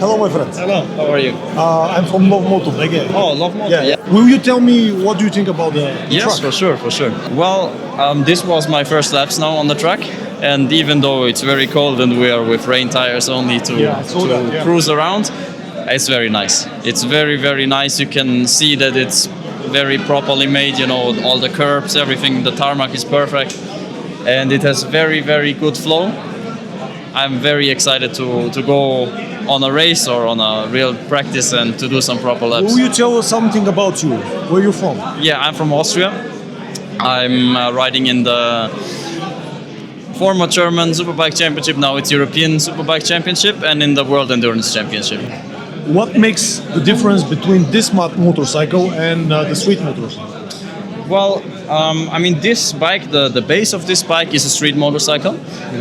Hello, my friend. Hello, how are you? I'm from Love Motor again. Oh, Love Motor. Yeah. Will you tell me what do you think about the Yes, track? for sure. Well, this was my first laps now on the track, and even though it's very cold and we are with rain tires only to cruise around, it's very nice. It's very, very nice. You can see that it's very properly made, you know, all the curbs, everything, the tarmac is perfect, and it has very, very good flow. I'm very excited to go on a race or on a real practice and to do some proper laps. Will you tell us something about you? Where are you from? Yeah, I'm from Austria. I'm riding in the former German Superbike Championship, now it's European Superbike Championship, and in the World Endurance Championship. What makes the difference between this motorcycle and the street motorcycle? Well, I mean, this bike, the base of this bike is a street motorcycle.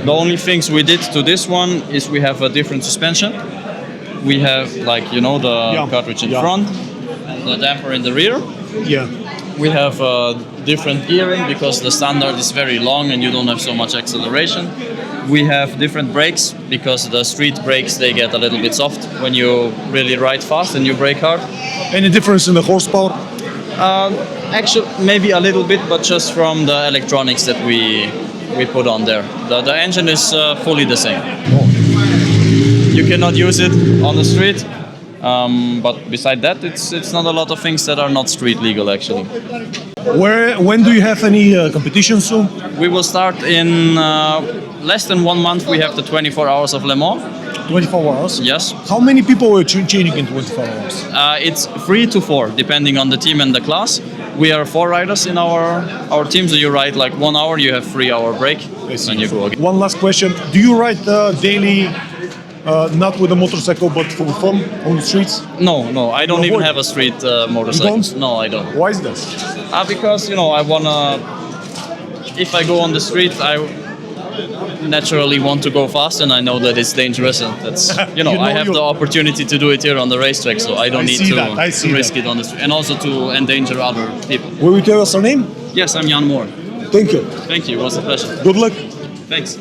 The only things we did to this one is we have a different suspension. We have, like, you know, the cartridge in front, the damper in the rear. Yeah. We have different gearing because the standard is very long and you don't have so much acceleration. We have different brakes because the street brakes, they get a little bit soft when you really ride fast and you brake hard. Any difference in the horsepower? Actually, maybe a little bit, but just from the electronics that we put on there. The engine is fully the same. You cannot use it on the street, but beside that, it's not a lot of things that are not street legal actually. When do you have any competitions soon? We will start in less than 1 month. We have the 24 hours of Le Mans. 24 hours? Yes. How many people were training in 24 hours? It's 3 to 4, depending on the team and the class. We are 4 riders in our team, so you ride like 1 hour, you have 3-hour break, and you go again. One last question. Do you ride daily, not with a motorcycle, but for fun on the streets? No, I don't even have a street motorcycle. You don't? No, I don't. Why is this? Because, you know, I wanna, if I go on the street, I naturally want to go fast, and I know that it's dangerous, and that's, you know, I have the opportunity to do it here on the racetrack, so I don't need to risk it on the street, and also to endanger other people. Will you tell us your name? Yes, I'm Jan Moore. Thank you. Thank you, it was a pleasure. Good luck. Thanks.